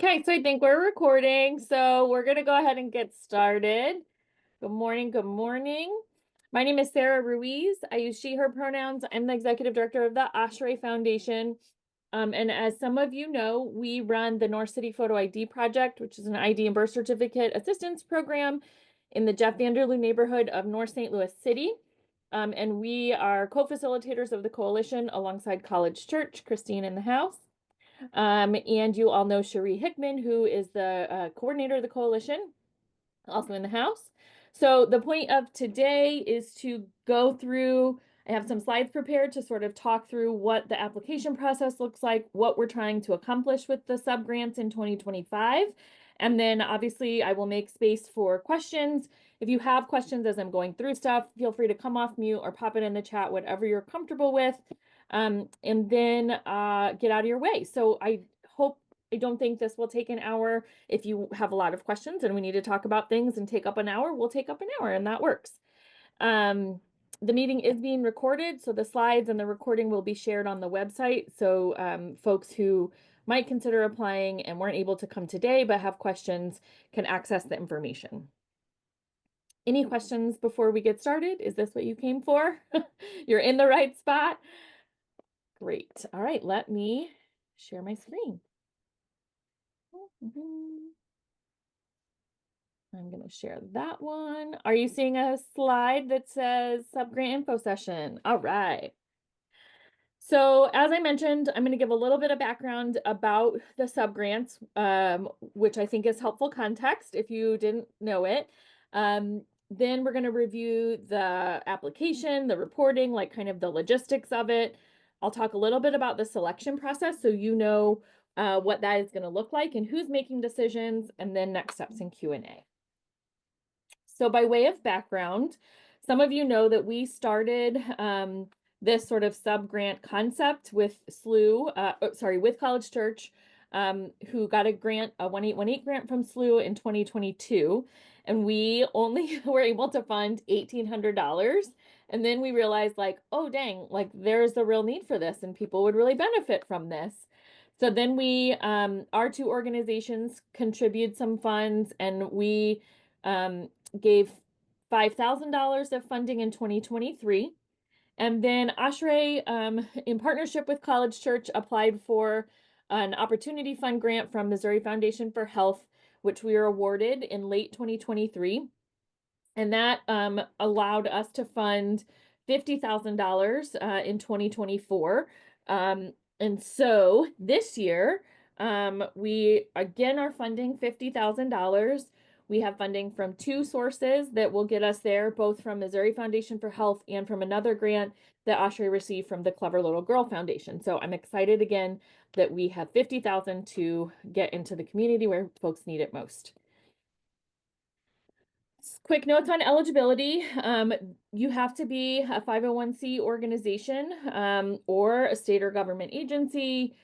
Okay, so I think we're recording. So we're going to go ahead and get started. Good morning. Good morning. My name is Sara Ruiz. I use she, her pronouns. I'm the executive director of the Ashrei Foundation. And as some of you know, we run the North City Photo ID Project, which is an ID and birth certificate assistance program in the Jeff Vanderloo neighborhood of North St. Louis City. And we are co-facilitators of the coalition alongside College Church, Christine in the house. And you all know Cherie Hickman, who is the coordinator of the coalition, also in the house. So the point of today is to go through, I have some slides prepared to sort of talk through what the application process looks like, what we're trying to accomplish with the subgrants in 2025. And then obviously I will make space for questions. If you have questions as I'm going through stuff, feel free to come off mute or pop it in the chat, whatever you're comfortable with. And then get out of your way. So I don't think this will take an hour. If you have a lot of questions and we need to talk about things and take up an hour, we'll take up an hour and that works. The meeting is being recorded, so the slides and the recording will be shared on the website. So folks who might consider applying and weren't able to come today but have questions can access the information. Any questions before we get started? Is this what you came for? You're in the right spot. Great. All right, let me share my screen. I'm going to share that one. Are you seeing a slide that says subgrant info session? All right. So as I mentioned, I'm going to give a little bit of background about the subgrants, which I think is helpful context if you didn't know it. Then we're going to review the application, the reporting, like kind of the logistics of it. I'll talk a little bit about the selection process so you know what that is going to look like and who's making decisions, and then next steps in Q&A. So by way of background, some of you know that we started this sort of sub-grant concept with with College Church, who got a grant, a 1818 grant from SLU in 2022. And we only were able to fund $1,800. And then we realized like, oh, dang, like there's a real need for this and people would really benefit from this. So then we, our two organizations contribute some funds and we gave $5,000 of funding in 2023. And then Ashrei, in partnership with College Church, applied for an Opportunity Fund grant from Missouri Foundation for Health, which we were awarded in late 2023. And that allowed us to fund $50,000 in 2024. And so this year, we again are funding $50,000. We have funding from two sources that will get us there, both from Missouri Foundation for Health and from another grant that Ashrei received from the Clever Little Girl Foundation. So I'm excited again that we have $50,000 to get into the community where folks need it most. Quick notes on eligibility. You have to be a 501c organization or a state or government agency,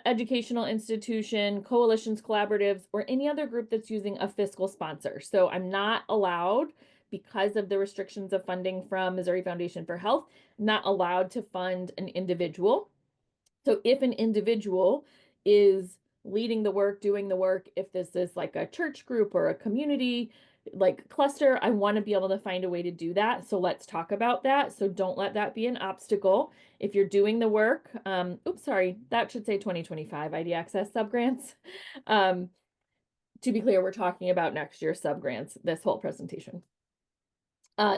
educational institution, coalitions, collaboratives, or any other group that's using a fiscal sponsor. So I'm not allowed, because of the restrictions of funding from Missouri Foundation for Health, not allowed to fund an individual. So if an individual is leading the work, doing the work, if this is like a church group or a community like cluster, I want to be able to find a way to do that. So let's talk about that. So don't let that be an obstacle. If you're doing the work, oops, sorry, that should say 2025 ID Access Subgrants. To be clear, we're talking about next year's subgrants, this whole presentation.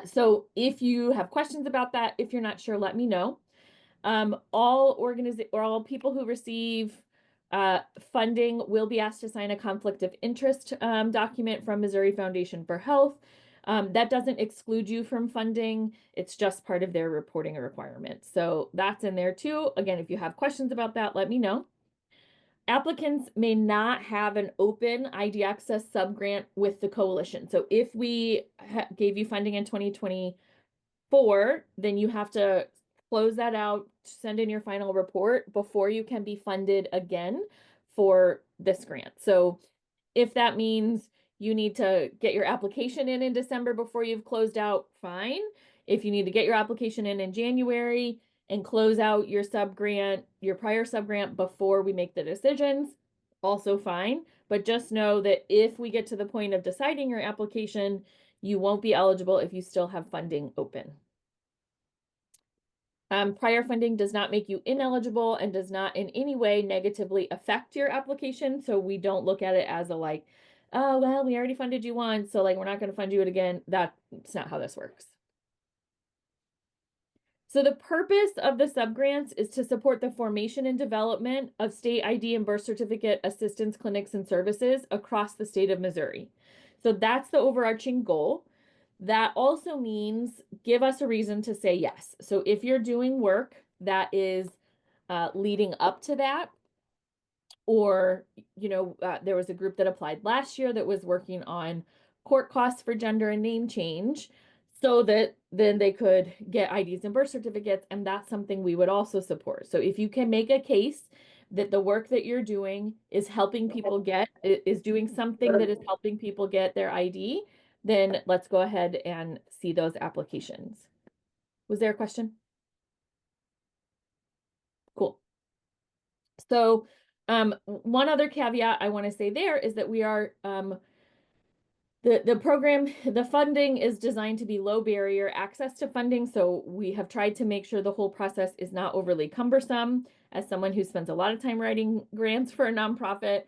So if you have questions about that, if you're not sure, let me know. All people who receive funding will be asked to sign a conflict of interest document from Missouri Foundation for Health. That doesn't exclude you from funding. It's just part of their reporting requirement. So that's in there too. Again, if you have questions about that, let me know. Applicants may not have an open ID Access subgrant with the coalition. So if we gave you funding in 2024, then you have to close that out, send in your final report before you can be funded again for this grant. So if that means you need to get your application in December before you've closed out, fine. If you need to get your application in January and close out your subgrant, your prior subgrant before we make the decisions, also fine. But just know that if we get to the point of deciding your application, you won't be eligible if you still have funding open. Prior funding does not make you ineligible and does not in any way negatively affect your application. So we don't look at it as a like, oh, well, we already funded you once, so like we're not going to fund you again. That's not how this works. So the purpose of the subgrants is to support the formation and development of state ID and birth certificate assistance clinics and services across the state of Missouri. So that's the overarching goal. That also means give us a reason to say yes. So if you're doing work that is leading up to that, or, there was a group that applied last year that was working on court costs for gender and name change so that then they could get IDs and birth certificates. And that's something we would also support. So if you can make a case that the work that you're doing is helping people is doing something that is helping people get their ID, then let's go ahead and see those applications. Was there a question? Cool. So one other caveat I want to say there is that we are the program, the funding is designed to be low barrier access to funding. So we have tried to make sure the whole process is not overly cumbersome. As someone who spends a lot of time writing grants for a nonprofit,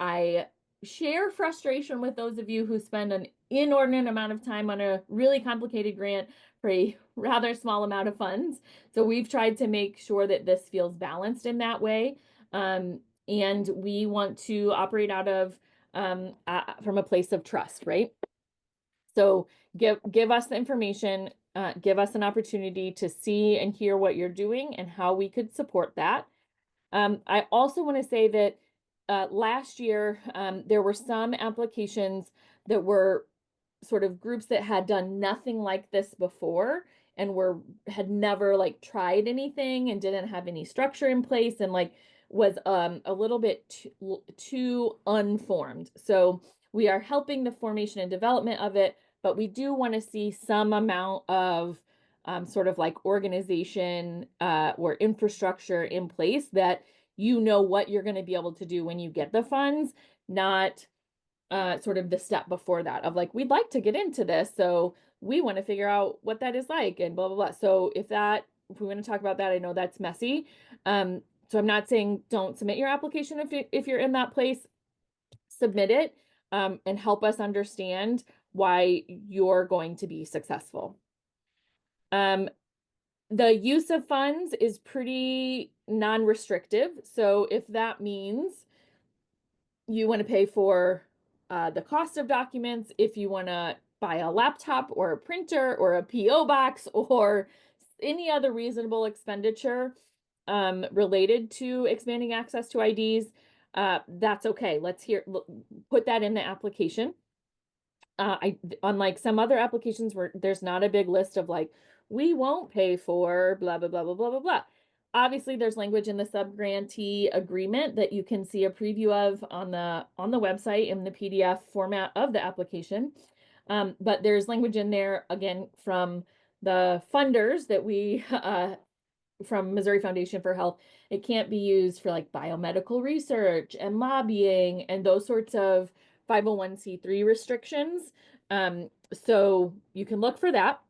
I share frustration with those of you who spend an inordinate amount of time on a really complicated grant for a rather small amount of funds. So we've tried to make sure that this feels balanced in that way. And we want to operate out of from a place of trust, right? So give us the information, give us an opportunity to see and hear what you're doing and how we could support that. I also want to say that last year there were some applications that were sort of groups that had done nothing like this before and had never like tried anything and didn't have any structure in place and like was a little bit too unformed. So we are helping the formation and development of it, but we do want to see some amount of sort of like organization or infrastructure in place that you know what you're going to be able to do when you get the funds, not sort of the step before that of like, we'd like to get into this. So we want to figure out what that is like and blah, blah, blah. So if we want to talk about that, I know that's messy. So I'm not saying don't submit your application if you're in that place, submit it and help us understand why you're going to be successful. The use of funds is pretty non-restrictive. So if that means you want to pay for the cost of documents, if you want to buy a laptop or a printer or a PO box or any other reasonable expenditure related to expanding access to IDs, that's okay. Put that in the application. Unlike some other applications where there's not a big list of like, we won't pay for blah, blah, blah, blah, blah, blah, blah. Obviously, there's language in the subgrantee agreement that you can see a preview of on the website in the PDF format of the application. But there's language in there, again, from the funders that we, from Missouri Foundation for Health. It can't be used for like biomedical research and lobbying and those sorts of 501c3 restrictions. So you can look for that.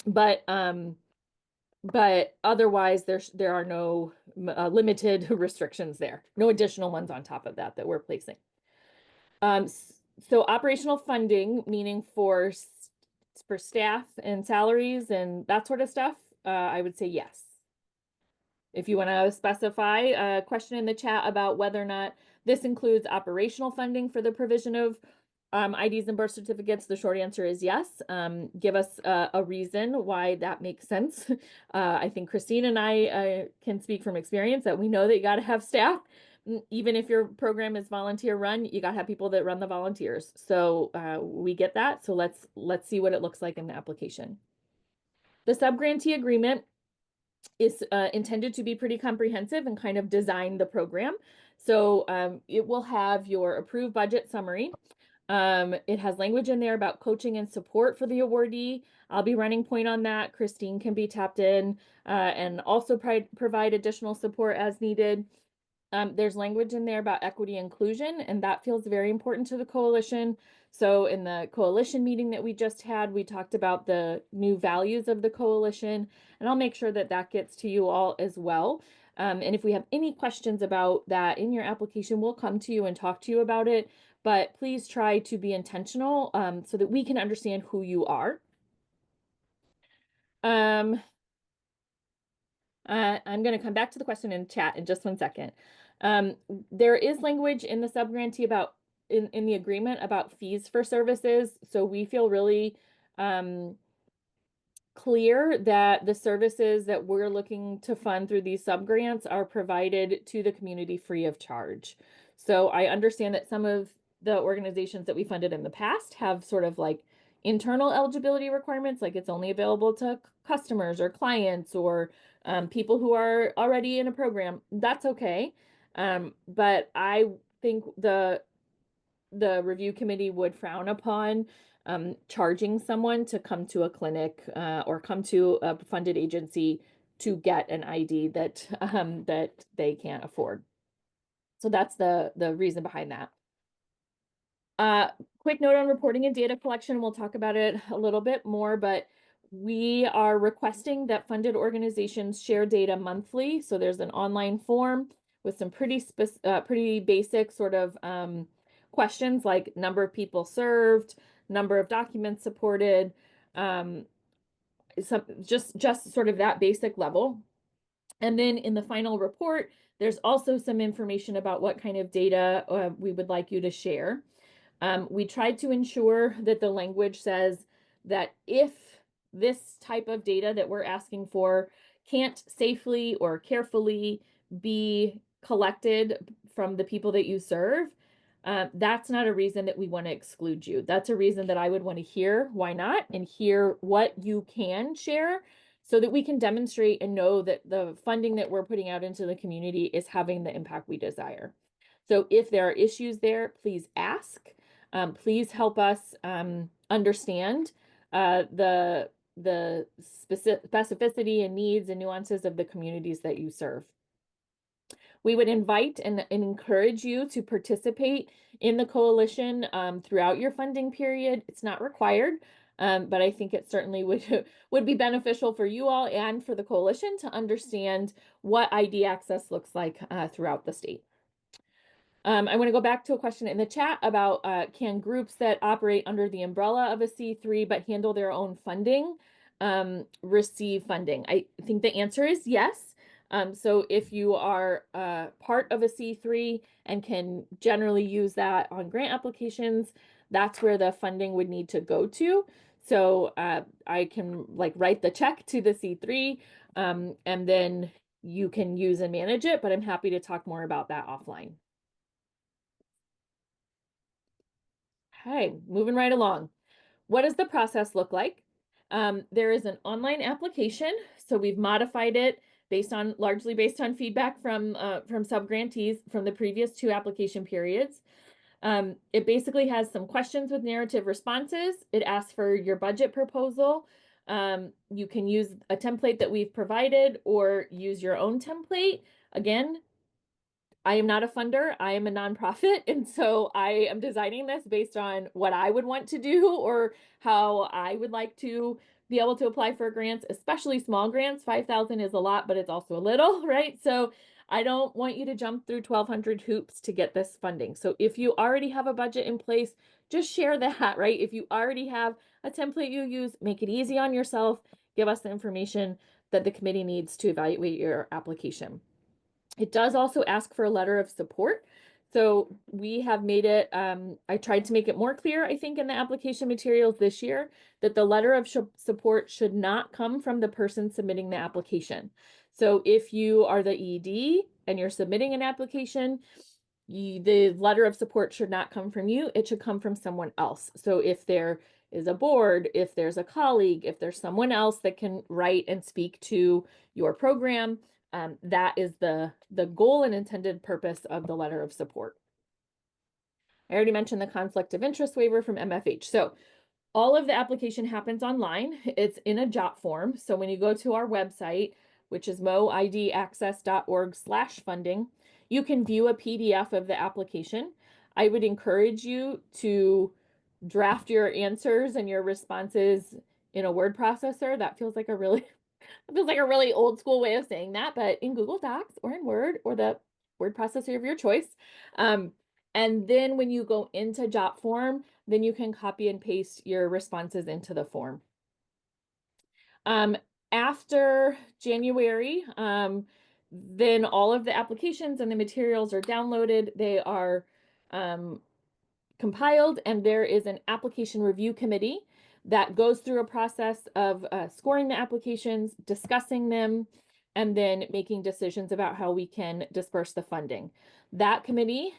But otherwise there are no limited restrictions there, no additional ones on top of that we're placing. So operational funding, meaning for staff and salaries and that sort of stuff, I would say yes. If you want to specify a question in the chat about whether or not this includes operational funding for the provision of IDs and birth certificates, the short answer is yes. Give us a reason why that makes sense. I think Christine and I can speak from experience that we know that you got to have staff. Even if your program is volunteer run, you got to have people that run the volunteers. So we get that. So let's see what it looks like in the application. The subgrantee agreement is intended to be pretty comprehensive and kind of design the program. So it will have your approved budget summary. It has language in there about coaching and support for the awardee. I'll be running point on that. Christine can be tapped in and also provide additional support as needed. There's language in there about equity inclusion, and that feels very important to the coalition. So in the coalition meeting that we just had, we talked about the new values of the coalition, and I'll make sure that that gets to you all as well. And if we have any questions about that in your application, we'll come to you and talk to you about it. But please try to be intentional so that we can understand who you are. Um, I'm going to come back to the question in chat in just 1 second. There is language in the subgrantee about in the agreement about fees for services. So we feel really clear that the services that we're looking to fund through these subgrants are provided to the community free of charge. So I understand that some of the organizations that we funded in the past have sort of like internal eligibility requirements, like it's only available to customers or clients or people who are already in a program. That's okay. But I think the review committee would frown upon charging someone to come to a clinic or come to a funded agency to get an ID that they can't afford. So that's the reason behind that. Quick note on reporting and data collection. We'll talk about it a little bit more, but we are requesting that funded organizations share data monthly. So there's an online form with some pretty basic sort of questions like number of people served, number of documents supported, just sort of that basic level. And then in the final report, there's also some information about what kind of data we would like you to share. We tried to ensure that the language says that if this type of data that we're asking for can't safely or carefully be collected from the people that you serve, that's not a reason that we want to exclude you. That's a reason that I would want to hear why not and hear what you can share so that we can demonstrate and know that the funding that we're putting out into the community is having the impact we desire. So if there are issues there, please ask. Please help us understand the specificity and needs and nuances of the communities that you serve. We would invite and encourage you to participate in the coalition throughout your funding period. It's not required, but I think it certainly would be beneficial for you all and for the coalition to understand what ID access looks like throughout the state. I want to go back to a question in the chat about can groups that operate under the umbrella of a C3 but handle their own funding receive funding? I think the answer is yes. So if you are part of a C3 and can generally use that on grant applications, that's where the funding would need to go to. So I can like write the check to the C3 and then you can use and manage it, but I'm happy to talk more about that offline. Okay, moving right along. What does the process look like? There is an online application, so we've modified it largely based on feedback from subgrantees from the previous 2 application periods. It basically has some questions with narrative responses. It asks for your budget proposal. You can use a template that we've provided or use your own template. Again, I am not a funder. I am a nonprofit. And so I am designing this based on what I would want to do or how I would like to be able to apply for grants, especially small grants. 5,000 is a lot, but it's also a little, right? So I don't want you to jump through 1,200 hoops to get this funding. So if you already have a budget in place, just share that, right? If you already have a template you use, make it easy on yourself. Give us the information that the committee needs to evaluate your application. It does also ask for a letter of support. So we have made it, I tried to make it more clear, I think, in the application materials this year, that the letter of support should not come from the person submitting the application. So if you are the ED and you're submitting an application, the letter of support should not come from you. It should come from someone else. So if there is a board, if there's a colleague, if there's someone else that can write and speak to your program, that is the goal and intended purpose of the letter of support. I already mentioned the conflict of interest waiver from MFH. So all of the application happens online. It's in a JOT form. So when you go to our website, which is moidaccess.org/funding, you can view a PDF of the application. I would encourage you to draft your answers and your responses in a word processor. That feels like a really old school way of saying that, but in Google Docs or in Word or the word processor of your choice. Um, and then when you go into JotForm, then you can copy and paste your responses into the form. After January, then all of the applications and the materials are downloaded. They are compiled, and there is an application review committee that goes through a process of scoring the applications, discussing them, and then making decisions about how we can disperse the funding. That committee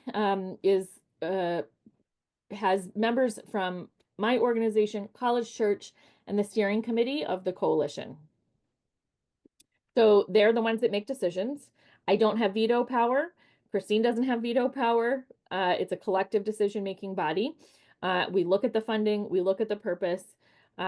has members from my organization, College Church, and the steering committee of the coalition. So they're the ones that make decisions. I don't have veto power. Christine doesn't have veto power. It's a collective decision-making body. We look at the funding, we look at the purpose,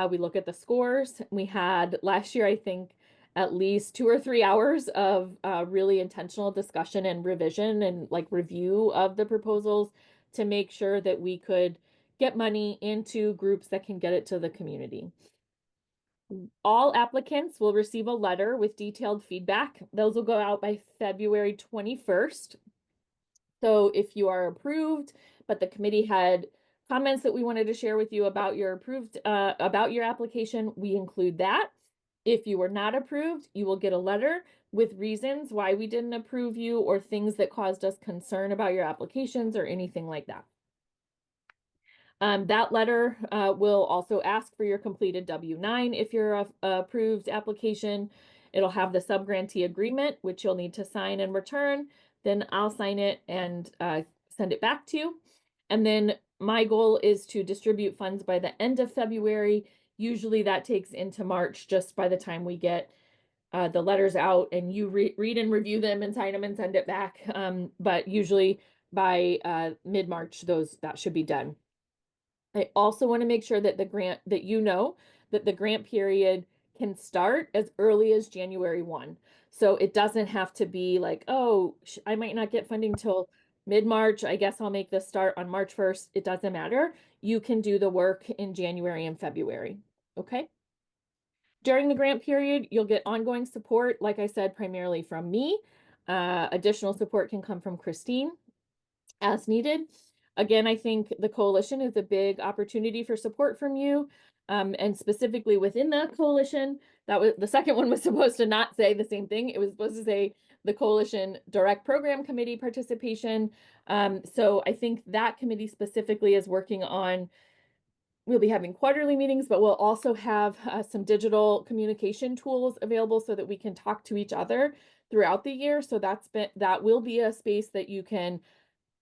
we look at the scores. We had last year, I think, at least 2 or 3 hours of really intentional discussion and revision and like review of the proposals to make sure that we could get money into groups that can get it to the community. All applicants will receive a letter with detailed feedback. Those will go out by February 21st. So if you are approved, but the committee had comments that we wanted to share with you about your about your application, we include that. If you were not approved, you will get a letter with reasons why we didn't approve you or things that caused us concern about your applications or anything like that. That letter will also ask for your completed W-9 if you're a approved application. It'll have the subgrantee agreement, which you'll need to sign and return. Then I'll sign it and send it back to you. And then my goal is to distribute funds by the end of February. Usually that takes into March, just by the time we get the letters out and you read and review them and sign them and send it back. But usually by mid-March, that should be done. I also want to make sure that the grant that the grant period can start as early as January 1. So it doesn't have to be like, oh, I might not get funding till mid-March. I guess I'll make this start on March 1st. It doesn't matter. You can do the work in January and February. Okay. During the grant period, you'll get ongoing support, like I said, primarily from me. Additional support can come from Christine as needed. Again, I think the coalition is a big opportunity for support from you. And specifically within the coalition, that was the second one was supposed to not say the same thing. It was supposed to say the coalition direct program committee participation. So I think that committee specifically is working on, we'll be having quarterly meetings, but we'll also have some digital communication tools available so that we can talk to each other throughout the year. So that will be a space that you can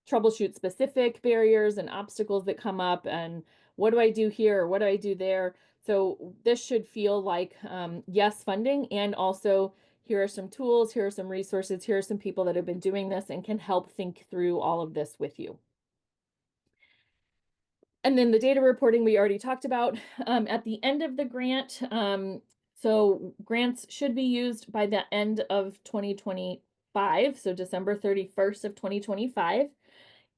troubleshoot specific barriers and obstacles that come up and what do I do here or what do I do there. So this should feel like yes, funding, and also here are some tools, here are some resources, here are some people that have been doing this and can help think through all of this with you. And then the data reporting we already talked about. At the end of the grant, so grants should be used by the end of 2025, so December 31st of 2025.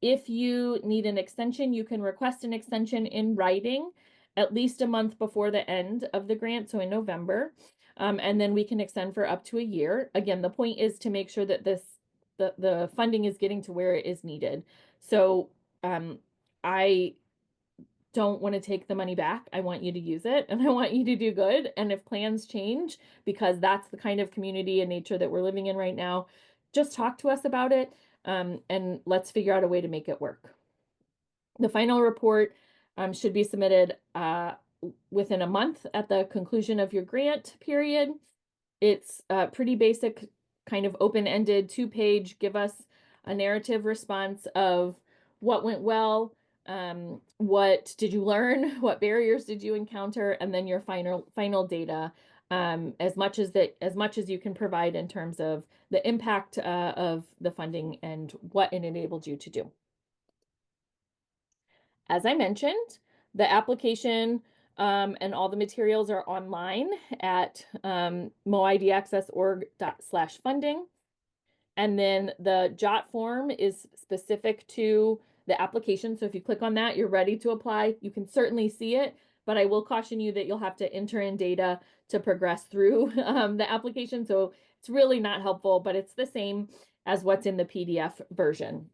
If you need an extension, you can request an extension in writing at least a month before the end of the grant, so in November, and then we can extend for up to a year. Again, the point is to make sure that the funding is getting to where it is needed. So I don't want to take the money back. I want you to use it and I want you to do good. And if plans change, because that's the kind of community and nature that we're living in right now, just talk to us about it. And let's figure out a way to make it work. The final report should be submitted within a month at the conclusion of your grant period. It's pretty basic, kind of open-ended, 2-page, give us a narrative response of what went well, what did you learn, what barriers did you encounter, and then your final data, as much as you can provide in terms of the impact of the funding and what it enabled you to do. As I mentioned, the application And all the materials are online at moidaccess.org/funding. And then the JOT form is specific to the application. So if you click on that, you're ready to apply. You can certainly see it, but I will caution you that you'll have to enter in data to progress through the application. So it's really not helpful, but it's the same as what's in the PDF version.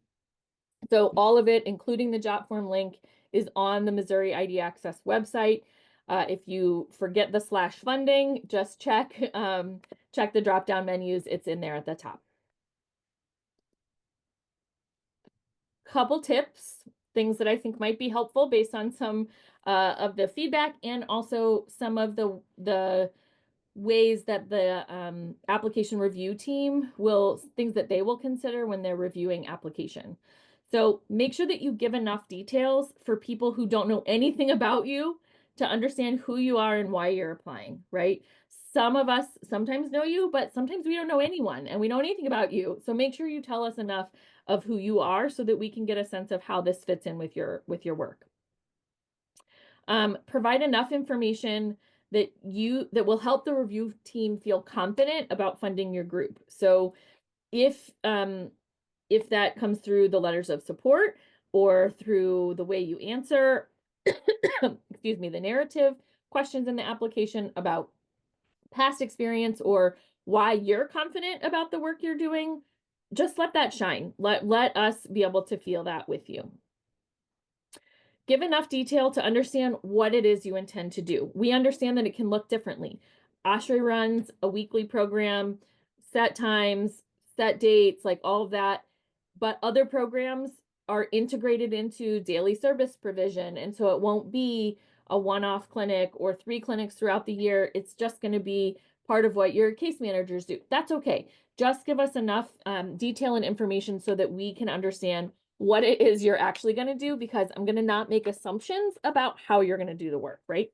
So all of it, including the JOT form link, is on the Missouri ID Access website. If you forget the /funding, just check the drop-down menus. It's in there at the top. Couple tips, things that I think might be helpful based on some of the feedback and also some of the ways that the application review team things that they will consider when they're reviewing application. So make sure that you give enough details for people who don't know anything about you to understand who you are and why you're applying, right? Some of us sometimes know you, but sometimes we don't know anyone and we know anything about you. So make sure you tell us enough of who you are so that we can get a sense of how this fits in with your work. Provide enough information that will help the review team feel confident about funding your group. So if that comes through the letters of support or through the way you answer, excuse me, the narrative questions in the application about past experience or why you're confident about the work you're doing, just let that shine. Let us be able to feel that with you. Give enough detail to understand what it is you intend to do. We understand that it can look differently. Ashrei runs a weekly program, set times, set dates, like all of that. But other programs are integrated into daily service provision. And so it won't be a one-off clinic or 3 clinics throughout the year. It's just going to be part of what your case managers do. That's okay. Just give us enough detail and information so that we can understand what it is you're actually going to do, because I'm going to not make assumptions about how you're going to do the work, right?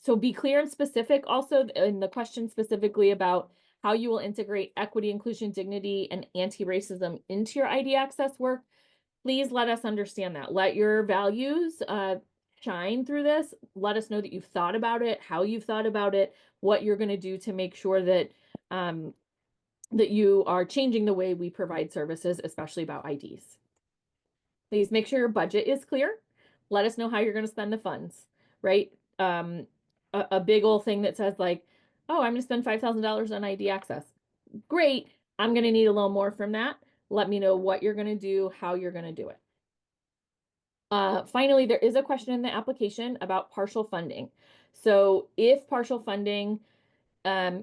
So be clear and specific also in the question specifically about how you will integrate equity, inclusion, dignity, and anti-racism into your ID Access work. Please let us understand that. Let your values shine through this. Let us know that you've thought about it, how you've thought about it, what you're going to do to make sure that that you are changing the way we provide services, especially about IDs. Please make sure your budget is clear. Let us know how you're going to spend the funds, right? A big old thing that says like, oh, I'm going to spend $5,000 on ID Access. Great. I'm going to need a little more from that. Let me know what you're going to do, how you're going to do it. Finally, there is a question in the application about partial funding. So if partial funding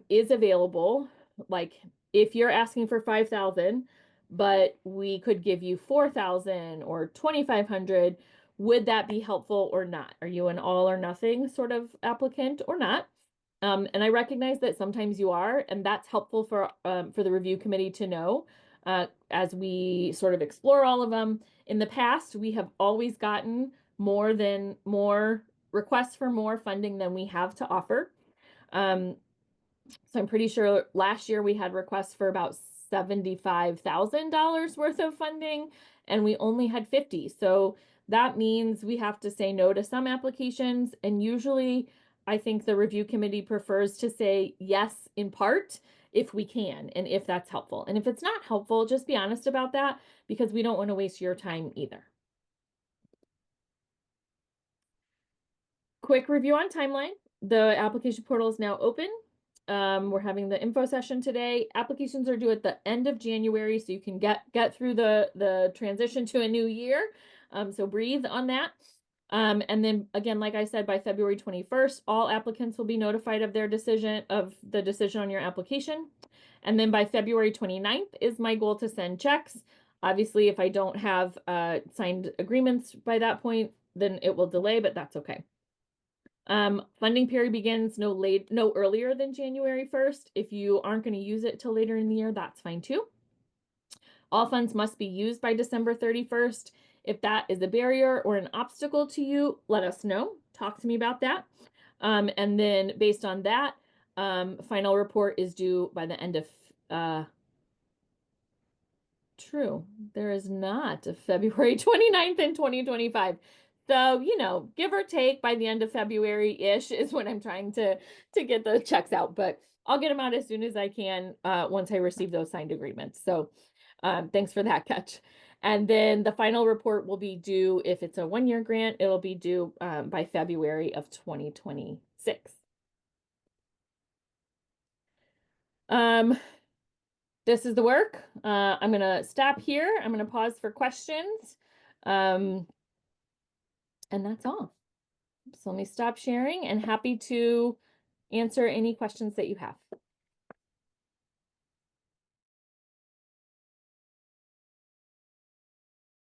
is available, like if you're asking for 5,000, but we could give you 4,000 or 2,500, would that be helpful or not? Are you an all or nothing sort of applicant or not? And I recognize that sometimes you are, and that's helpful for the review committee to know as we sort of explore all of them. In the past, we have always gotten more requests for more funding than we have to offer. So I'm pretty sure last year we had requests for about $75,000 worth of funding, and we only had 50. So that means we have to say no to some applications. And usually I think the review committee prefers to say yes in part if we can, and if that's helpful. And if it's not helpful, just be honest about that, because we don't want to waste your time either. Quick review on timeline. The application portal is now open. We're having the info session today. Applications are due at the end of January, so you can get through the transition to a new year. So breathe on that. And then again, like I said, by February 21st, all applicants will be notified of the decision on your application. And then by February 29th is my goal to send checks. Obviously, if I don't have signed agreements by that point, then it will delay, but that's okay. Funding period begins no earlier than January 1st. If you aren't going to use it till later in the year, that's fine too. All funds must be used by December 31st. If that is a barrier or an obstacle to you, let us know. Talk to me about that. And then based on that, final report is due by the end of true. There is not a February 29th in 2025. So, give or take by the end of February-ish is when I'm trying to get the checks out, but I'll get them out as soon as I can once I receive those signed agreements. So, thanks for that catch. And then the final report will be due, if it's a 1-year grant, it'll be due by February of 2026. This is the work. I'm going to stop here. I'm going to pause for questions. And that's all. So let me stop sharing and happy to answer any questions that you have.